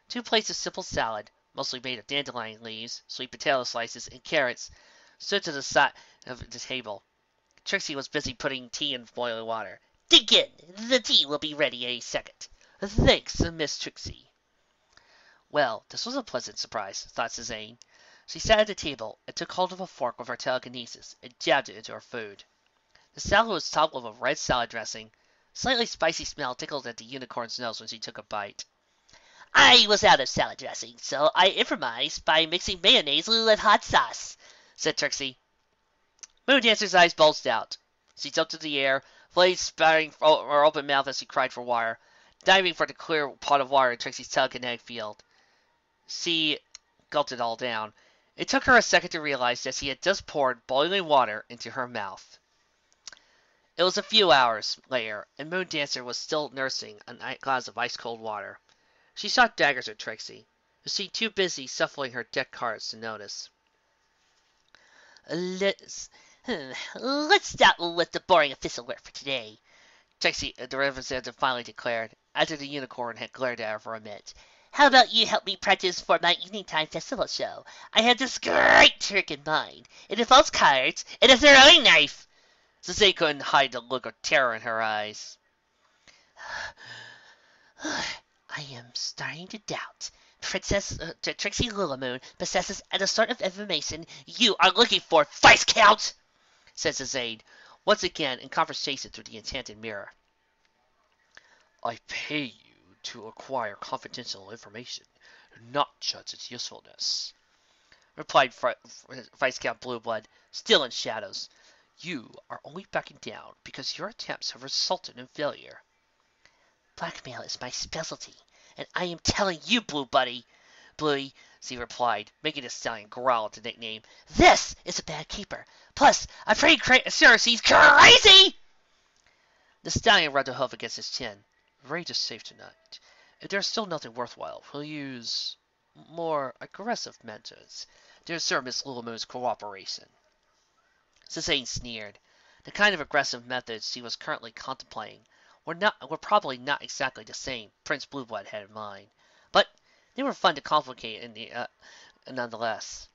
2 plates of simple salad, mostly made of dandelion leaves, sweet potato slices, and carrots, stood to the side of the table. Trixie was busy putting tea in boiling water. "Dig in. The tea will be ready any second." "Thanks, Miss Trixie." Well, this was a pleasant surprise, thought Suzanne. She sat at the table and took hold of a fork with her telekinesis and jabbed it into her food. The salad was topped with a red salad dressing. Slightly spicy smell tickled at the unicorn's nose when she took a bite. "I was out of salad dressing, so I improvised by mixing mayonnaise with hot sauce," said Trixie. Moondancer's eyes bulged out. She jumped into the air, blades spouting from her open mouth as she cried for water, diving for the clear pot of water in Trixie's telekinetic field. She gulped it all down. It took her a second to realize that she had just poured boiling water into her mouth. It was a few hours later, and Moon Dancer was still nursing a glass of ice-cold water. She shot daggers at Trixie, who seemed too busy shuffling her deck cards to notice. Let's stop with the boring official work for today, Trixie, the representative, finally declared, after the unicorn had glared at her for a minute. How about you help me practice for my evening time festival show? I have this great trick in mind. It involves cards and a throwing knife. Zazay couldn't hide the look of terror in her eyes. I am starting to doubt. Princess Trixie Lunamoon possesses the sort of information you are looking for, Viscount! Said Zazade, once again in conversation through the enchanted mirror. I pay you to acquire confidential information, not judge its usefulness, replied Viscount Blueblood, still in shadows. You are only backing down because your attempts have resulted in failure. Blackmail is my specialty, and I am telling you, Bluey, she replied, making the stallion growl at the nickname. This is a bad keeper. Plus, I'm pretty sure she's crazy! The stallion rubbed a hoof against his chin. Rage is safe tonight. If there's still nothing worthwhile, we'll use more aggressive methods to ensure Miss Lulamoon's cooperation. Zazane sneered. The kind of aggressive methods she was currently contemplating were probably not exactly the same Prince Blueblood had in mind, but they were fun to complicate nonetheless.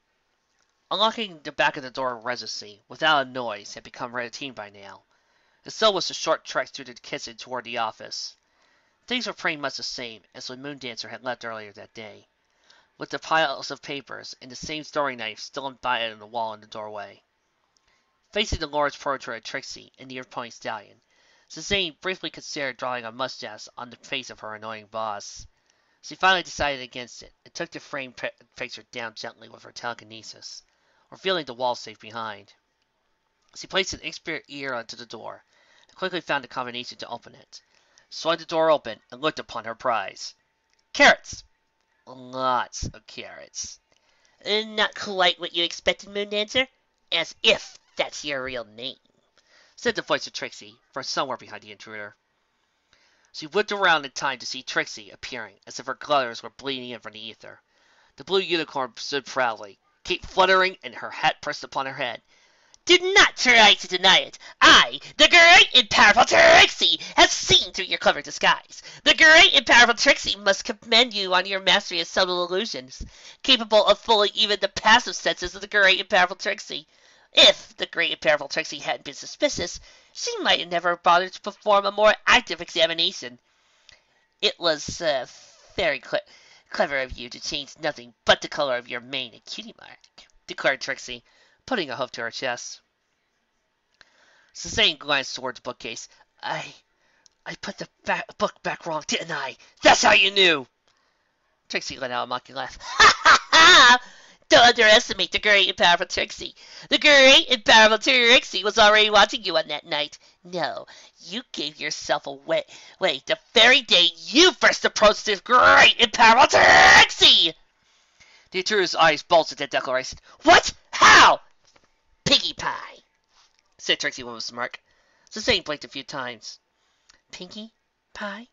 Unlocking the back of the door of Regency without a noise had become routine by now. The cell was a short trek through the kitchen toward the office. Things were pretty much the same as when Moon Dancer had left earlier that day, with the piles of papers and the same throwing knife still embedded in the wall in the doorway. Facing the large portrait of Trixie and the ear-pointing stallion, Zazane briefly considered drawing a mustache on the face of her annoying boss. She finally decided against it and took the framed picture down gently with her telekinesis, revealing the wall safe behind. She placed an expert ear onto the door and quickly found a combination to open it, swung the door open, and looked upon her prize. Carrots! Lots of carrots. Not quite what you expected, Moon Dancer? As if that's your real name, said the voice of Trixie from somewhere behind the intruder. She whipped around in time to see Trixie appearing, as if her glitters were bleeding in from the ether. The blue unicorn stood proudly, cape fluttering and her hat pressed upon her head. Do not try to deny it. I, the great and powerful Trixie, have seen through your clever disguise. The great and powerful Trixie must commend you on your mastery of subtle illusions, capable of fooling even the passive senses of the great and powerful Trixie. If the great and powerful Trixie hadn't been suspicious, she might have never bothered to perform a more active examination. It was very clever of you to change nothing but the color of your mane and cutie mark, declared Trixie, putting a hoof to her chest. Zazane glanced toward the bookcase. I put the book back wrong, didn't I? That's how you knew! Trixie let out a mocking laugh. Ha ha ha! Don't underestimate the great and powerful Trixie. The great and powerful Trixie was already watching you on that night. No, you gave yourself away the very day you first approached this great and powerful Trixie! The intruder's eyes bulged at that declaration. What? How? Piggy pie, said Trixie with a smirk. Zazane blinked a few times. Piggy pie?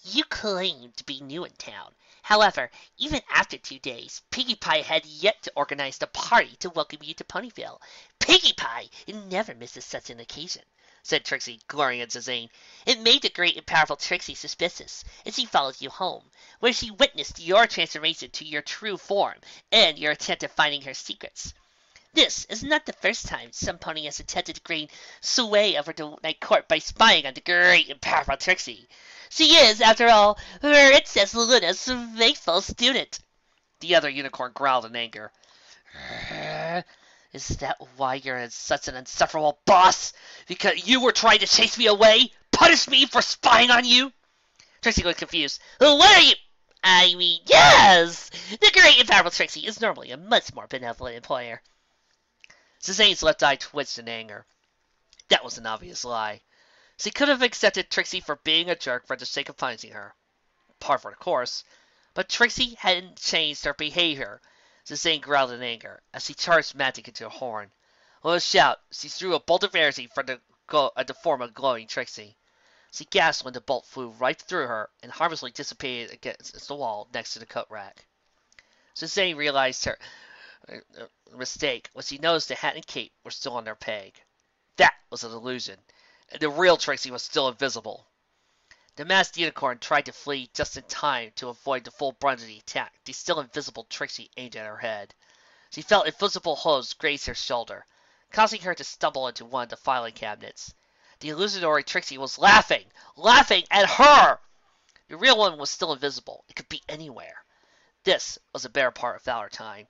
You claim to be new in town. However, even after 2 days, Piggy Pie had yet to organize the party to welcome you to Ponyville. Piggy Pie never misses such an occasion, said Trixie, glaring at Zazane. It made the great and powerful Trixie suspicious, and she followed you home, where she witnessed your transformation to your true form and your attempt at finding her secrets. This is not the first time some pony has attempted to gain sway over the night court by spying on the great and powerful Trixie. She is, after all, Princess Luna's faithful student. The other unicorn growled in anger. Is that why you're such an insufferable boss? Because you were trying to chase me away? Punish me for spying on you? Trixie looked confused. What are you? I mean, yes! The great and powerful Trixie is normally a much more benevolent employer. Zazane's left eye twitched in anger. That was an obvious lie. She could have accepted Trixie for being a jerk for the sake of punishing her. Par for the course. But Trixie hadn't changed her behavior. Zazane growled in anger as she charged magic into a horn. With a shout, she threw a bolt of energy from the form of glowing Trixie. She gasped when the bolt flew right through her and harmlessly dissipated against the wall next to the coat rack. Zane realized her mistake when she noticed the hat and cape were still on their peg. That was an illusion, and the real Trixie was still invisible. The masked unicorn tried to flee just in time to avoid the full brunt of the attack. The still invisible Trixie aimed at her head. She felt invisible hooves graze her shoulder, causing her to stumble into one of the filing cabinets. The illusionary Trixie was laughing at her! The real one was still invisible. It could be anywhere. This was the better part of our time.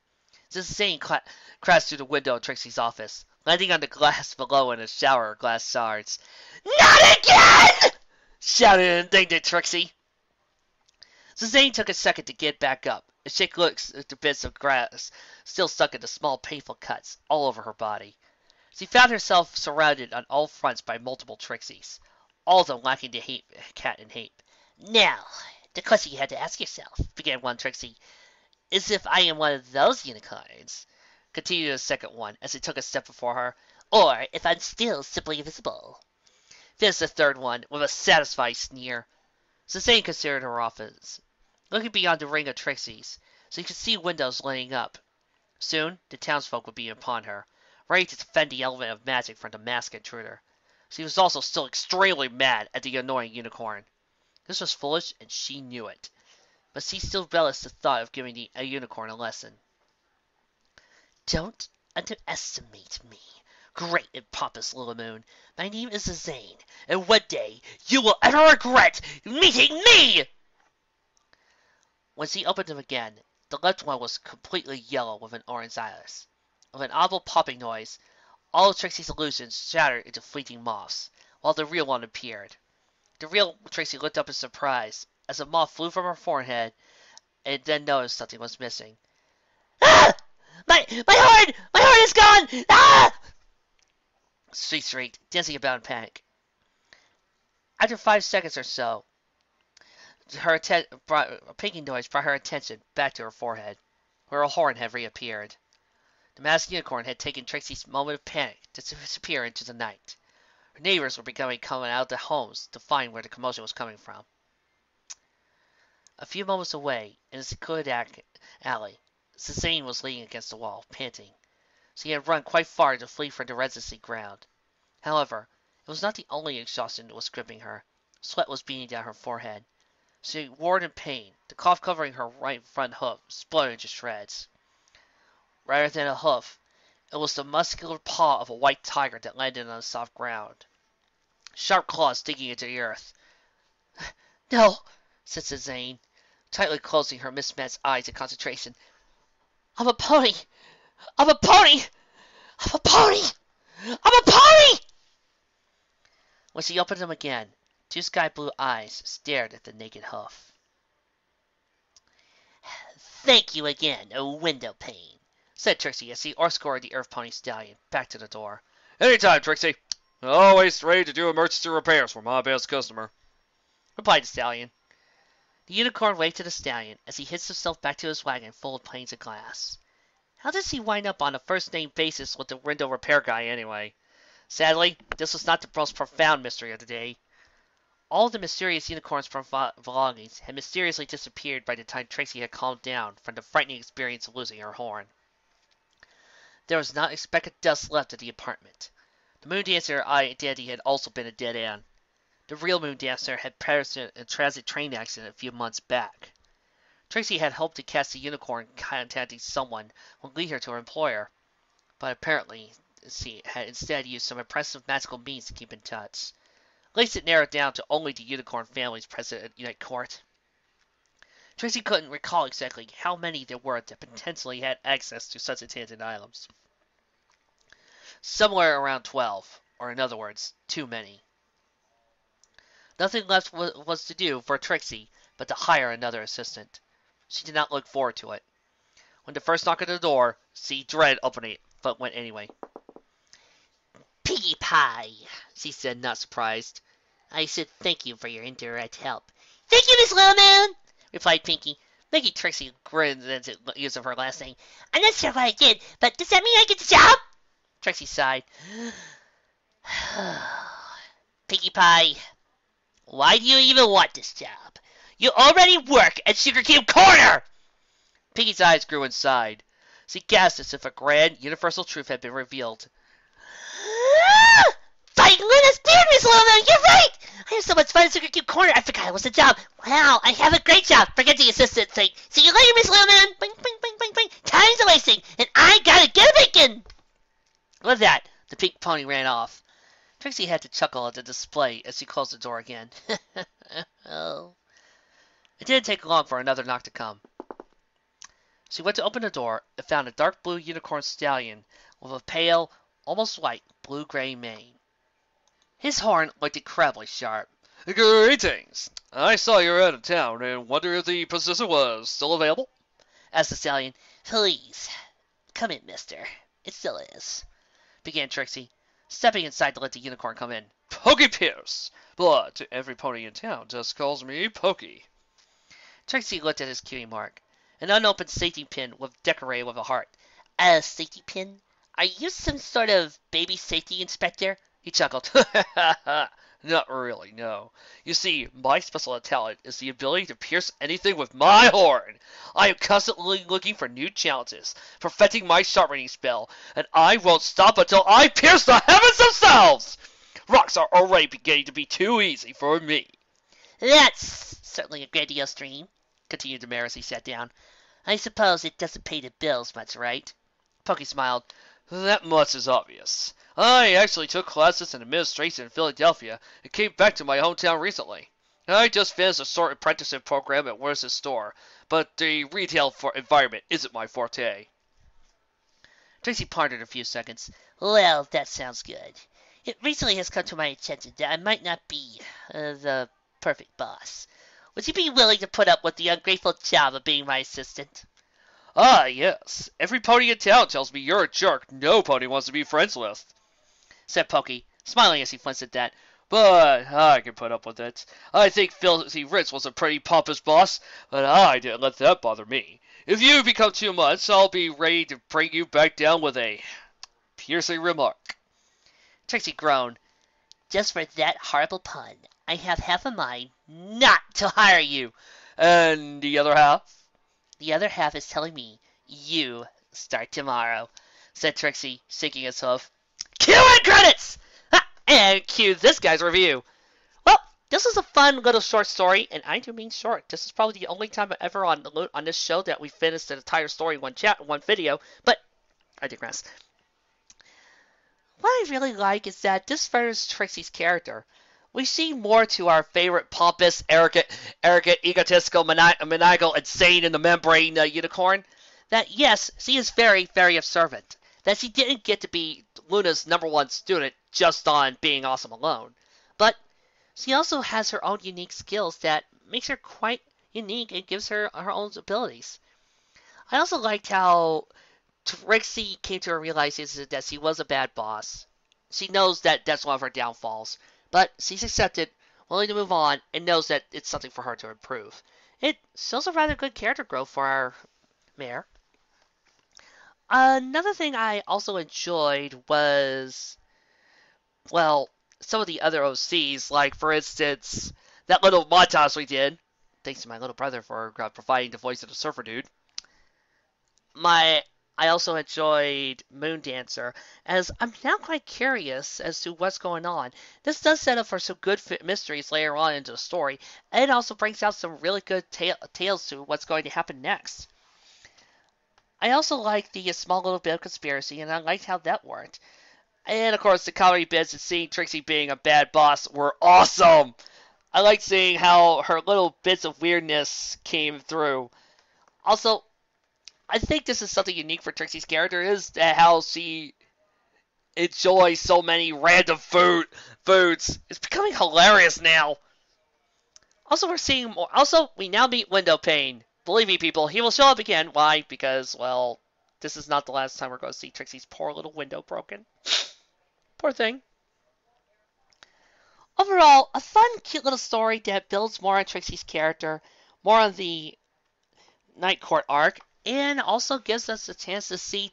Zane crashed through the window of Trixie's office, landing on the glass below in a shower of glass shards. "Not again!" shouted indignant Trixie. Zane took a second to get back up and shake looks at the bits of grass still stuck in the small painful cuts all over her body. She found herself surrounded on all fronts by multiple Trixies, all of them lacking the cat in hate. "Now, the question you had to ask yourself," began one Trixie, "is if I am one of those unicorns," continued the second one as he took a step before her, "or if I'm still simply invisible," finished the third one with a satisfied sneer. Zane considered her office. Looking beyond the ring of Trixies, so you could see windows lighting up. Soon, the townsfolk would be upon her, ready to defend the element of magic from the masked intruder. She was also still extremely mad at the annoying unicorn. This was foolish, and she knew it. But she still relished the thought of giving a unicorn a lesson. "Don't underestimate me, great and pompous little moon. My name is Zane, and one day you will ever regret meeting me!" When she opened them again, the left one was completely yellow with an orange iris. With an audible popping noise, all of Trixie's illusions shattered into fleeting moths, while the real one appeared. The real Trixie looked up in surprise as a moth flew from her forehead and then noticed something was missing. "Ah! My horn! My horn is gone! Ah!" She shrieked, dancing about in panic. After 5 seconds or so, her a pinking noise brought her attention back to her forehead, where her horn had reappeared. The masked unicorn had taken Trixie's moment of panic to disappear into the night. Her neighbors were coming out of their homes to find where the commotion was coming from. A few moments away, in a secluded alley, Zane was leaning against the wall, panting. She had run quite far to flee from the residency ground. However, it was not the only exhaustion that was gripping her. Sweat was beating down her forehead. She roared in pain, the cloth covering her right front hoof split into shreds. Rather than a hoof, it was the muscular paw of a white tiger that landed on the soft ground, sharp claws digging into the earth. "No," said Zane, tightly closing her mismatched eyes in concentration. "I'm a pony! I'm a pony! I'm a pony! I'm a pony!" When she opened them again, 2 sky-blue eyes stared at the naked hoof. "Thank you again, window pane," said Trixie as she escorted the Earth Pony Stallion back to the door. "Anytime, Trixie. Always ready to do emergency repairs for my best customer," replied the Stallion. The unicorn waved to the Stallion as he hitched himself back to his wagon full of panes of glass. How did he wind up on a first-name basis with the window repair guy anyway? Sadly, this was not the most profound mystery of the day. All of the mysterious unicorn's belongings had mysteriously disappeared by the time Trixie had calmed down from the frightening experience of losing her horn. There was not a speck of dust left at the apartment. The Moon Dancer identity had also been a dead end. The real Moon Dancer had perished in a transit train accident a few months back. Trixie had hoped to catch the unicorn contacting someone who would lead her to her employer, but apparently she had instead used some impressive magical means to keep in touch. At least it narrowed down to only the unicorn families present at Unite Court. Trixie couldn't recall exactly how many there were that potentially had access to such enchanted items. Somewhere around 12, or in other words, too many. Nothing left was to do for Trixie but to hire another assistant. She did not look forward to it. When the first knock at the door, she dreaded opening it, but went anyway. "Piggy Pie," she said, not surprised. "I should thank you for your indirect help." "Thank you, Miss Little Moon," replied Pinky, making Trixie grin at the use of her last name. "I'm not sure what I did, but does that mean I get the job?" Trixie sighed. Pinkie Pie, why do you even want this job? You already work at Sugar Cube Corner! Piggy's eyes grew inside. She gasped as if a grand, universal truth had been revealed. Fighting Luna's beard, Miss Luna! You're right! I have so much fun at Sugar Cube Corner, I forgot it was a job. Wow, I have a great job. Forget the assistant thing. See you later, Miss Luna! Bing, bing, bing, bing, bing. Time's a wasting, and I gotta get a bacon! With that, the pink pony ran off. Trixie had to chuckle at the display as she closed the door again. Oh. It didn't take long for another knock to come. She went to open the door and found a dark blue unicorn stallion with a pale, almost white, blue-gray mane. His horn looked incredibly sharp. Greetings! I saw you were out of town and wonder if the position was still available? Asked the stallion. Please, come in, mister. It still is. Began Trixie, stepping inside to let the unicorn come in. Pokey Pierce! But every pony in town just calls me Pokey. Trixie looked at his cutie mark, an unopened safety pin decorated with a heart. A safety pin? Are you some sort of baby safety inspector? He chuckled. Not really, no. You see, my special talent is the ability to pierce anything with my horn. I am constantly looking for new challenges, perfecting my sharpening spell, and I won't stop until I pierce the heavens themselves! Rocks are already beginning to be too easy for me. That's certainly a grandiose dream, continued the mayor as he sat down. I suppose it doesn't pay the bills much, right? Pokey smiled. That much is obvious. I actually took classes in administration in Philadelphia and came back to my hometown recently. I just finished a short apprenticeship program at Where's His Store, but the retail environment isn't my forte. Trixie pondered a few seconds. Well, that sounds good. It recently has come to my attention that I might not be the perfect boss. Would you be willing to put up with the ungrateful job of being my assistant? Ah, yes. Every pony in town tells me you're a jerk no pony wants to be friends with, said Pokey, smiling as he flinched at that. But I can put up with it. I think Filthy Rich was a pretty pompous boss, but I didn't let that bother me. If you become too much, I'll be ready to bring you back down with a piercing remark. Trixie groaned. Just for that horrible pun, I have half a mind not to hire you. And the other half? The other half is telling me you start tomorrow, said Trixie, shaking his hoof. Cue in credits! Ha! And cue this guy's review. Well, this was a fun little short story, and I do mean short. This is probably the only time ever on this show that we finished an entire story in one video, but I digress. What I really like is that this furthers Trixie's character. We see more to our favorite pompous, arrogant, egotistical, maniacal, insane in the membrane unicorn. That yes, she is very, very observant. That she didn't get to be Luna's #1 student just on being awesome alone. But she also has her own unique skills that makes her quite unique and gives her her own abilities. I also liked how Trixie came to a realization that she was a bad boss. She knows that that's one of her downfalls. But she's accepted, willing to move on, and knows that it's something for her to improve. It shows a rather good character growth for our mayor. Another thing I also enjoyed was, well, some of the other OCs, like, for instance, that little montage we did. Thanks to my little brother for providing the voice of the surfer dude. I also enjoyed Moon Dancer, as I'm now quite curious as to what's going on. This does set up for some good mysteries later on into the story, and it also brings out some really good tales to what's going to happen next. I also liked the small little bit of conspiracy, and I liked how that worked. And of course, the comedy bits and seeing Trixie being a bad boss were awesome! I liked seeing how her little bits of weirdness came through. Also, I think this is something unique for Trixie's character, is how she enjoys so many random foods. It's becoming hilarious now. Also, we're seeing more. Also, we now meet Windowpane. Believe me, people, he will show up again. Why? Because, well, this is not the last time we're going to see Trixie's poor little window broken. Poor thing. Overall, a fun, cute little story that builds more on Trixie's character, more on the Night Court arc, and also gives us a chance to see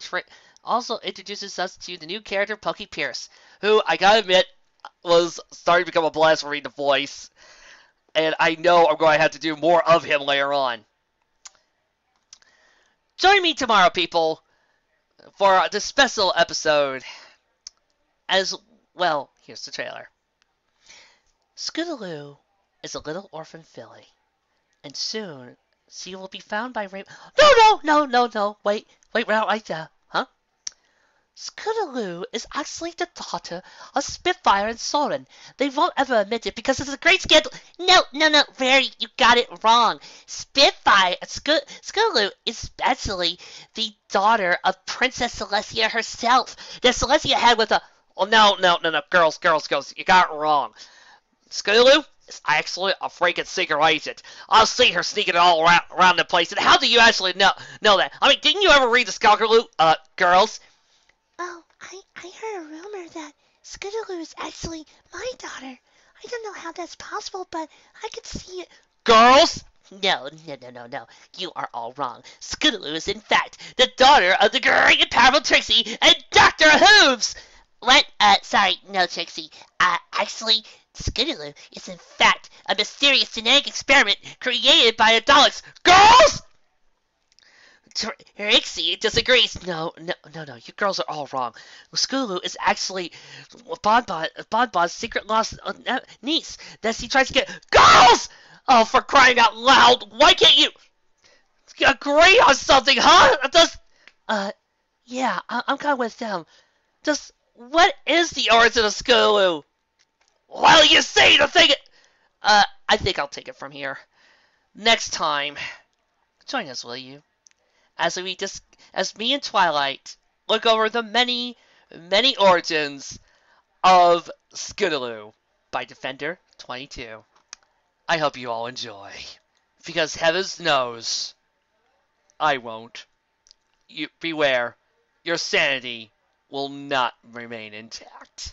also introduces us to the new character Pokey Pierce, who I gotta admit was starting to become a blast for me to voice, and I know I'm going to have to do more of him later on. Join me tomorrow, people, for the special episode. As well, here's the trailer. Scootaloo is a little orphan filly, and soon she will be found by Rainbow. No! Wait, right there, huh? Scootaloo is actually the daughter of Spitfire and Soren. They won't ever admit it because it's a great scandal. No, Rarity, you got it wrong. Scootaloo is actually the daughter of Princess Celestia herself that Celestia had with a... Oh, no, girls, you got it wrong. Scootaloo is actually a freaking secret agent. I'll see her sneaking all around the place. And how do you actually know that? I mean, didn't you ever read the Scootaloo, girls? Oh, I heard a rumor that Scootaloo is actually my daughter. I don't know how that's possible, but I could see it. Girls? No. You are all wrong. Scootaloo is in fact the daughter of the great and powerful Trixie and Dr. Hooves! What? Sorry, no, Trixie. Actually, Scootaloo is in fact a mysterious genetic experiment created by the Daleks. Girls? Trixie disagrees. No, you girls are all wrong. Scootaloo is actually Bonbon's secret lost niece that she tries to get. Girls! Oh, for crying out loud! Why can't you agree on something, huh? Yeah, I'm kind of with them. What is the origin of Scootaloo? Well, you see, the thing... I think I'll take it from here. Next time, join us, will you? As me and Twilight look over the many origins of Scootaloo by Defender 22. I hope you all enjoy, because heavens knows I won't. You beware, your sanity will not remain intact.